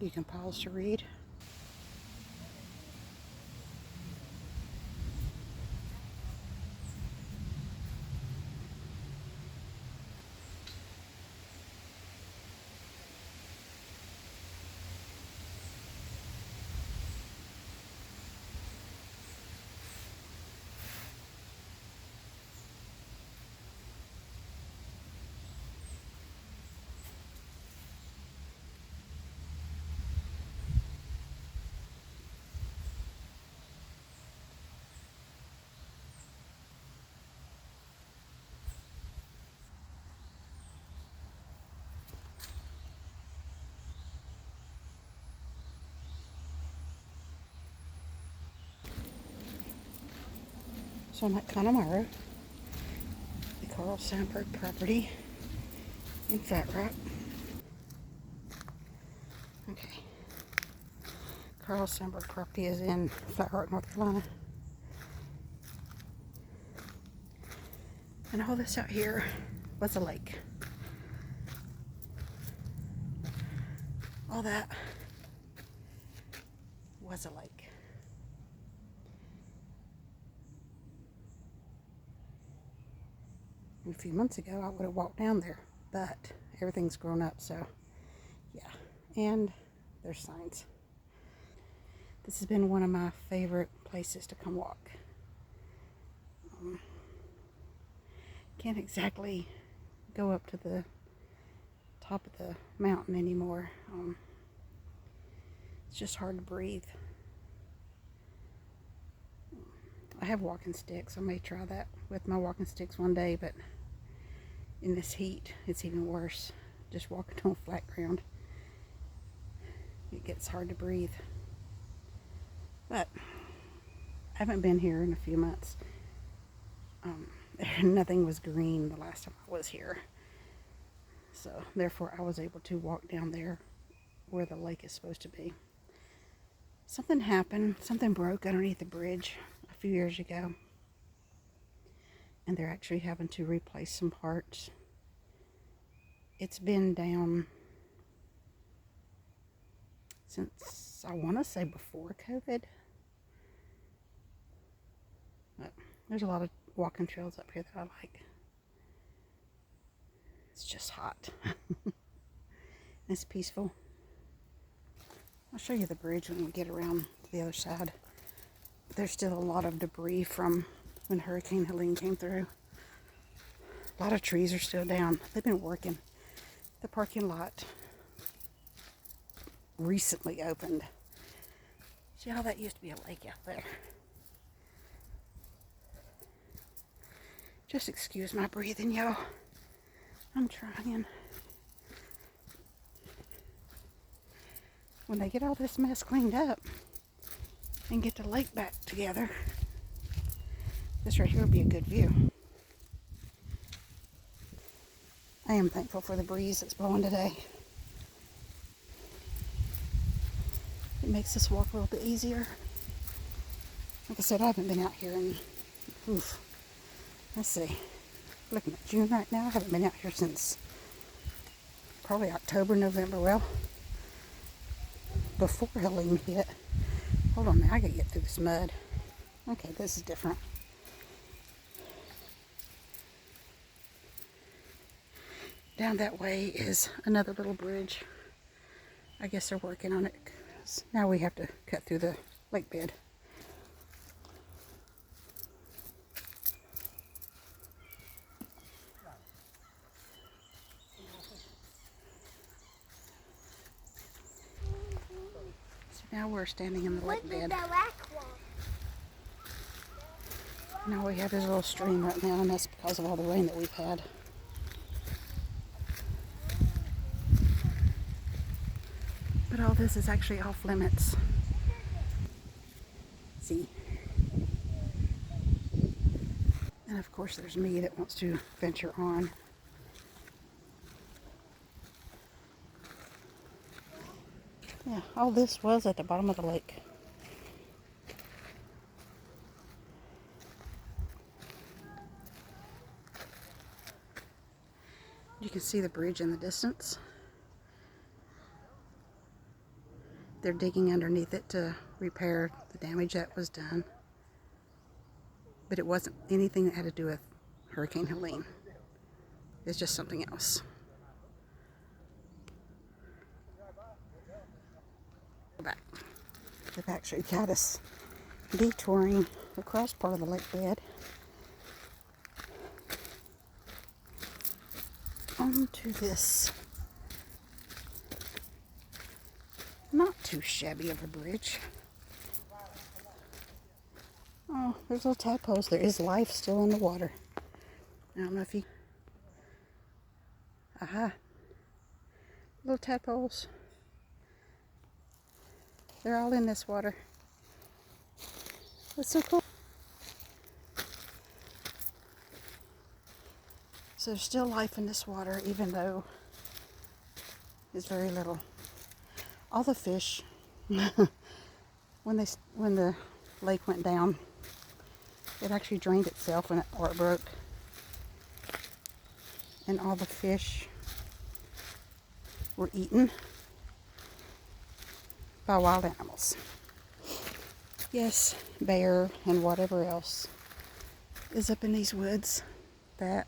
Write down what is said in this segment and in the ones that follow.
You can pause to read. So I'm at Connemara, the Carl Sandburg property in Flat Rock. Okay. Carl Sandburg property is in Flat Rock, North Carolina. And all this out here was a lake. All that was a lake. A few months ago, I would have walked down there, but everything's grown up, so yeah. And there's signs. This has been one of my favorite places to come walk. Can't exactly go up to the top of the mountain anymore. It's just hard to breathe. I have walking sticks. I may try that with my walking sticks one day, but in this heat, it's even worse. Just walking on flat ground. It gets hard to breathe. But I haven't been here in a few months. Nothing was green the last time I was here. So therefore I was able to walk down there where the lake is supposed to be. Something happened. Something broke underneath the bridge a few years ago. And they're actually having to replace some parts. It's been down since, I want to say, before COVID. But there's a lot of walking trails up here that I like. It's just hot. It's peaceful. I'll show you the bridge when we get around to the other side. There's still a lot of debris from when Hurricane Helene came through. A lot of trees are still down. They've been working. The parking lot recently opened. See how that used to be a lake out there? Just excuse my breathing, y'all. I'm trying. When they get all this mess cleaned up and get the lake back together, this right here will be a good view. I am thankful for the breeze that's blowing today. It makes this walk a little bit easier. Like I said, I haven't been out here in, let's see, looking at June right now. I haven't been out here since probably October, November. Well, before Helene hit. Hold on now, I gotta get through this mud. Okay, this is different. Down that way is another little bridge. I guess they're working on it, 'cause now we have to cut through the lake bed. So now we're standing in the lake bed. Now we have this little stream right now, and that's because of all the rain that we've had. But all this is actually off limits. See? And of course there's me that wants to venture on. Yeah, all this was at the bottom of the lake. You can see the bridge in the distance. they're digging underneath it to repair the damage that was done. But it wasn't anything that had to do with Hurricane Helene. It's just something else. Go back. They've actually got us detouring across part of the lake bed onto this not too shabby of a bridge. Oh, there's little tadpoles. There is life still in the water. I don't know if you... Aha. Little tadpoles. They're all in this water. That's so cool. So there's still life in this water, even though it's very little. All the fish, when the lake went down, it actually drained itself or it broke. And all the fish were eaten by wild animals. Yes, bear and whatever else is up in these woods that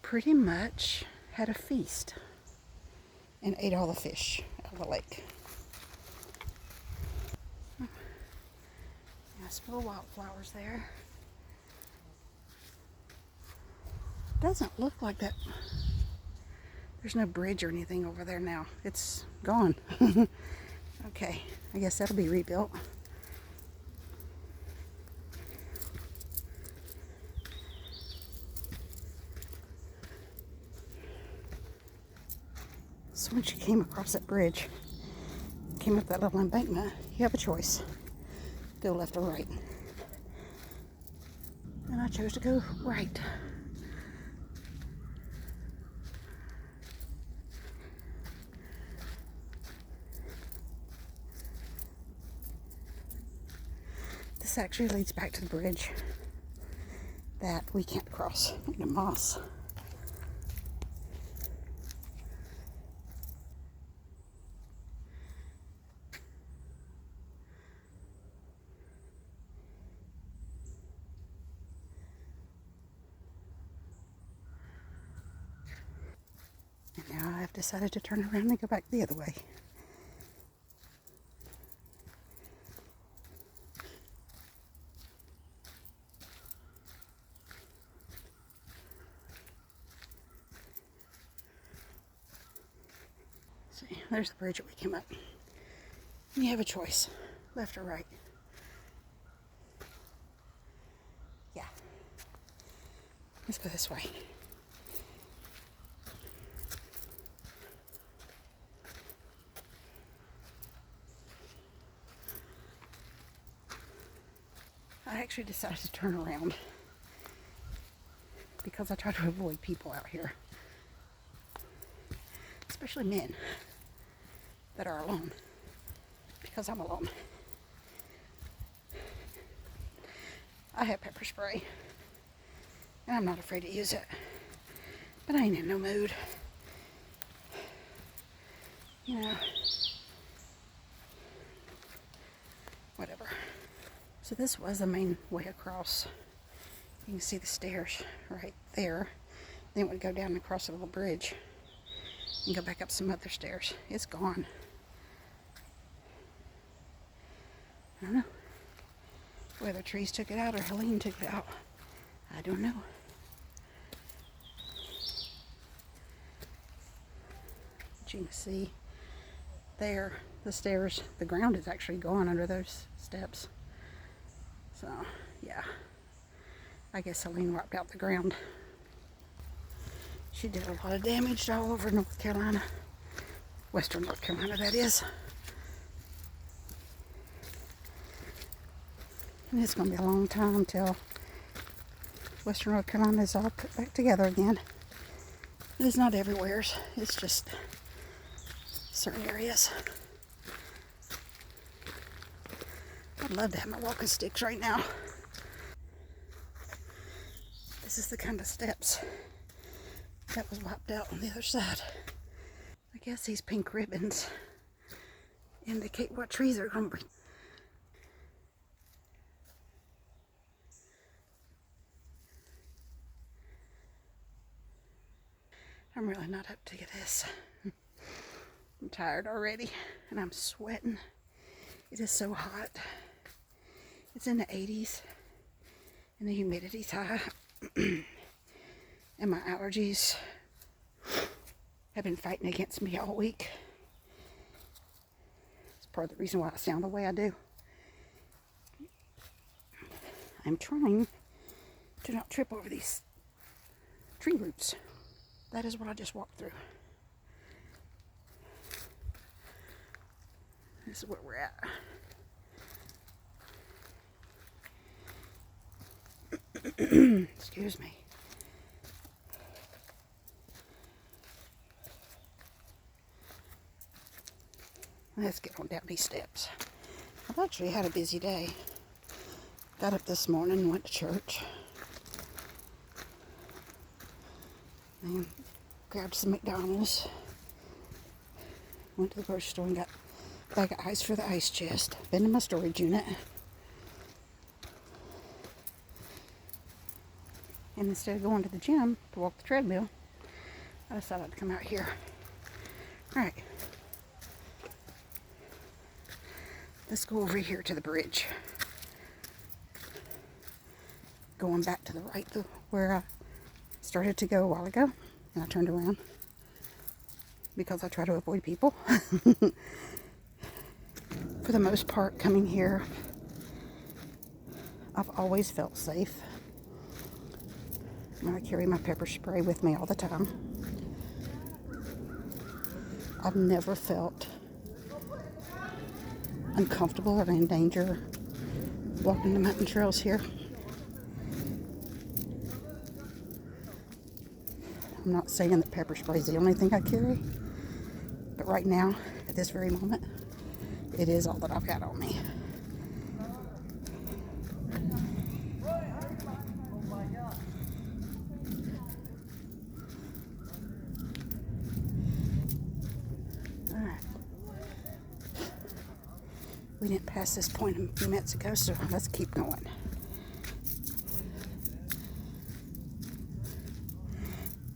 pretty much had a feast and ate all the fish out of the lake. Nice little wildflowers there. Doesn't look like that. There's no bridge or anything over there now. It's gone. Okay, I guess that'll be rebuilt. So once you came across that bridge, came up that little embankment, you have a choice. Go left or right. And I chose to go right. This actually leads back to the bridge that we can't cross into moss. And now I've decided to turn around and go back the other way. See, there's the bridge that we came up. And you have a choice, left or right. Yeah. Let's go this way. I actually decided to turn around because I try to avoid people out here, especially men that are alone, because I'm alone. I have pepper spray and I'm not afraid to use it, but I ain't in no mood, you know, whatever. So this was the main way across. You can see the stairs right there. Then it would go down and across a little bridge and go back up some other stairs. It's gone. I don't know whether trees took it out or Helene took it out. I don't know. But you can see there, the stairs, the ground is actually gone under those steps. So, yeah, I guess Helene wiped out the ground. She did a lot of damage all over North Carolina. Western North Carolina, that is. And it's going to be a long time till Western North Carolina is all put back together again. It's not everywhere. It's just certain areas. I'd love to have my walking sticks right now. This is the kind of steps that was wiped out on the other side. I guess these pink ribbons indicate what trees are going to be. I'm really not up to this. I'm tired already and I'm sweating. It is so hot. It's in the 80s and the humidity's high. And my allergies have been fighting against me all week. It's part of the reason why I sound the way I do. I'm trying to not trip over these tree roots. That is what I just walked through. This is where we're at. Excuse me. Let's get on down these steps. I've actually had a busy day. Got up this morning and went to church. And grabbed some McDonald's. Went to the grocery store and got a bag of ice for the ice chest. Been in my storage unit. And instead of going to the gym to walk the treadmill, I decided to come out here. Alright. Let's go over here to the bridge. Going back to the right to where I started to go a while ago. And I turned around. Because I try to avoid people. For the most part, coming here, I've always felt safe. I carry my pepper spray with me all the time. I've never felt uncomfortable or in danger walking the mountain trails here. I'm not saying that pepper spray is the only thing I carry, but right now, at this very moment, it is all that I've got on me. We didn't pass this point a few minutes ago, so let's keep going.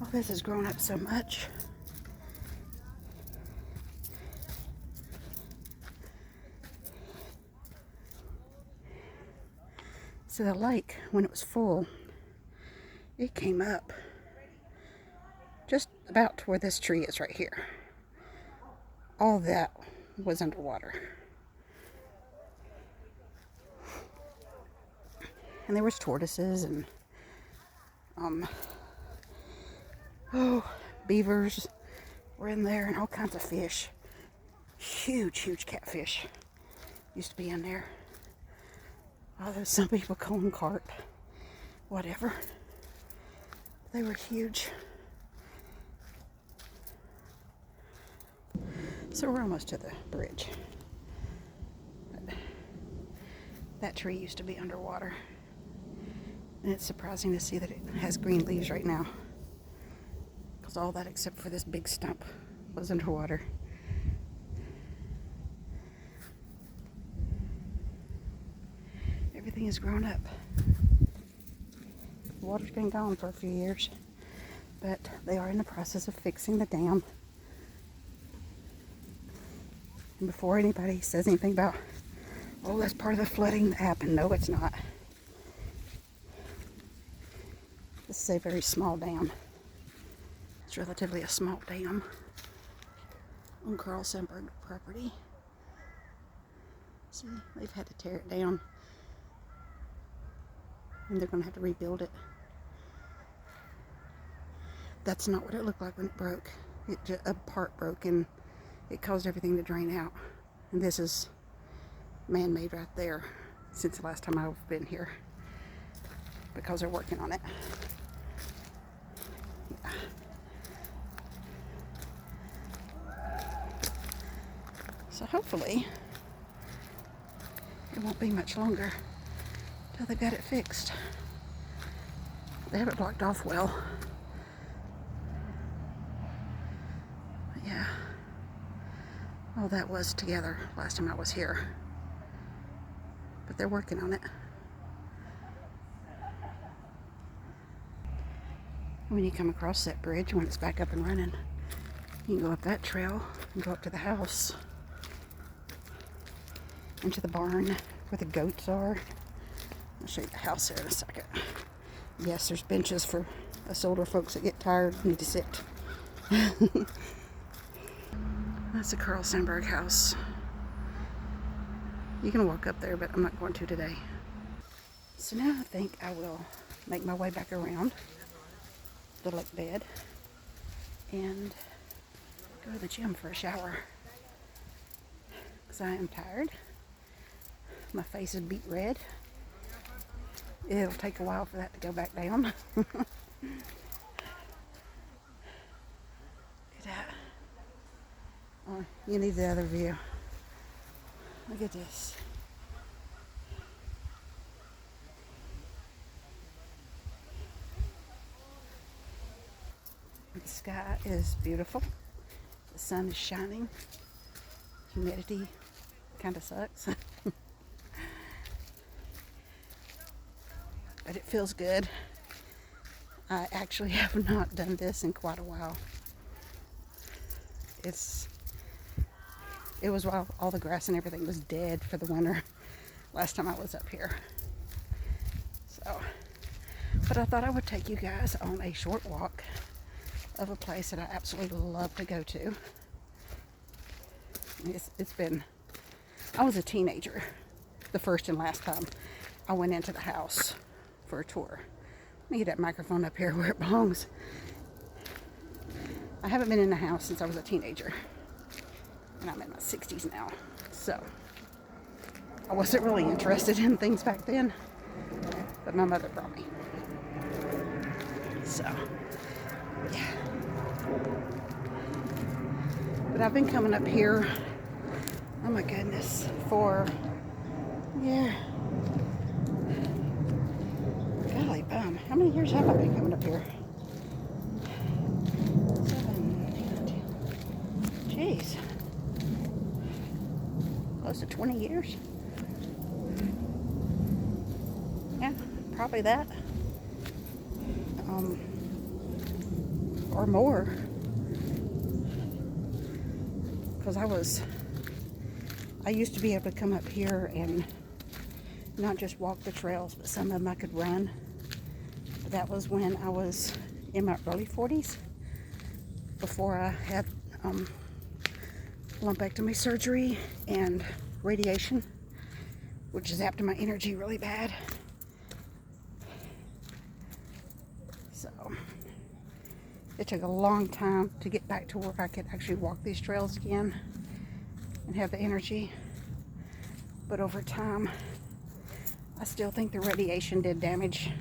Oh, this has grown up so much. So the lake, when it was full, it came up just about to where this tree is right here. All that was underwater. And there was tortoises and beavers were in there and all kinds of fish. Huge catfish used to be in there. Although some people call them carp, whatever. They were huge. So we're almost to the bridge. That tree used to be underwater. And it's surprising to see that it has green leaves right now. Because all that except for this big stump was underwater. Everything has grown up. The water's been gone for a few years. But they are in the process of fixing the dam. And before anybody says anything about, oh, that's part of the flooding that happened. No, it's not. This is a very small dam. It's relatively a small dam on Sandburg property. See, they've had to tear it down. And they're going to have to rebuild it. That's not what it looked like when it broke. A part broke and it caused everything to drain out. And this is man-made right there since the last time I've been here. Because they're working on it. Yeah. So hopefully it won't be much longer till they got it fixed. They have it blocked off well. But yeah, all that was together last time I was here. But they're working on it. When you come across that bridge, when it's back up and running, you can go up that trail and go up to the house, into the barn where the goats are. I'll show you the house here in a second. Yes, there's benches for us older folks that get tired and need to sit. That's the Carl Sandburg house. You can walk up there, but I'm not going to today. So now I think I will make my way back around the lake bed and go to the gym for a shower. Because I am tired. My face is beet red. It'll take a while for that to go back down. Look at that. Oh, you need the other view. Look at this. The sky is beautiful. The sun is shining. Humidity kind of sucks. But it feels good. I actually have not done this in quite a while. It was while all the grass and everything was dead for the winter last time I was up here. So, but I thought I would take you guys on a short walk of a place that I absolutely love to go to. It's been, I was a teenager the first and last time I went into the house for a tour. Let me get that microphone up here where it belongs. I haven't been in the house since I was a teenager. And I'm in my 60s now. So, I wasn't really interested in things back then. But my mother brought me. So, yeah. But I've been coming up here, oh my goodness, for, yeah. Golly bum. How many years have I been coming up here? 7, 8, 10. Jeez. Close to 20 years. Yeah, probably that. Or more. Because I used to be able to come up here and not just walk the trails, but some of them I could run. But that was when I was in my early 40s, before I had lumpectomy surgery and radiation, which zapped my energy really bad. So it took a long time to get back to where I could actually walk these trails again and have the energy. But over time, I still think the radiation did damage,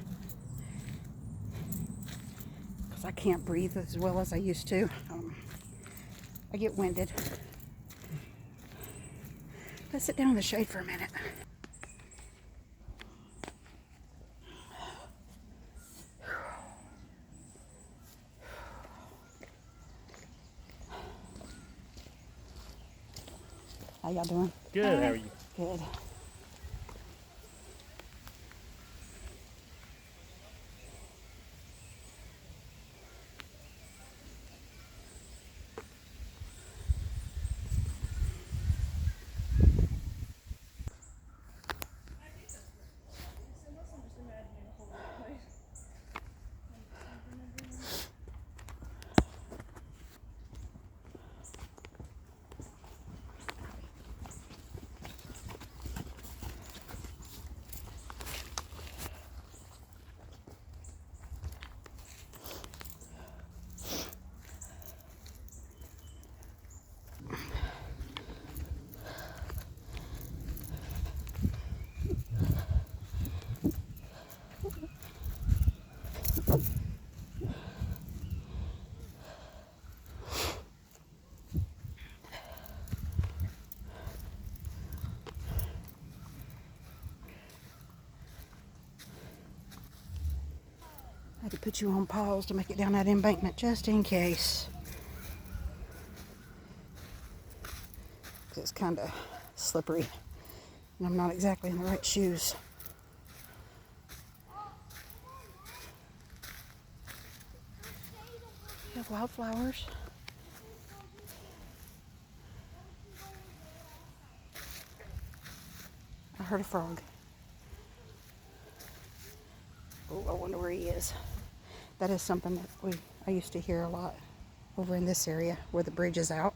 because I can't breathe as well as I used to. I get winded. Let's sit down in the shade for a minute. How y'all doing? Good, how are you? Good. I had to put you on pause to make it down that embankment just in case. it's kind of slippery. And I'm not exactly in the right shoes. We have wildflowers. I heard a frog. Oh, I wonder where he is. That is something that I used to hear a lot over in this area where the bridge is out.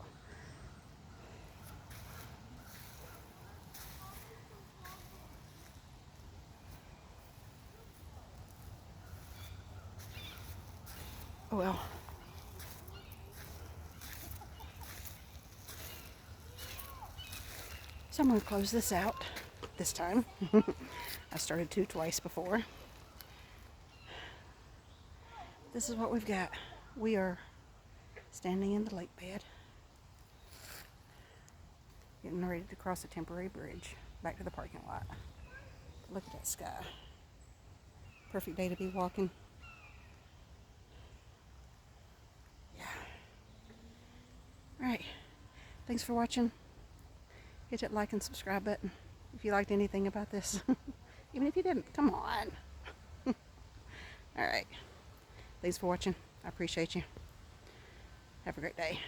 Oh well. So I'm going to close this out this time. I started to twice before. This is what we've got. We are standing in the lake bed, getting ready to cross a temporary bridge back to the parking lot. Look at that sky. Perfect day to be walking. Yeah. Alright. Thanks for watching. Hit that like and subscribe button if you liked anything about this. Even if you didn't, come on. Alright. Thanks for watching. I appreciate you. Have a great day.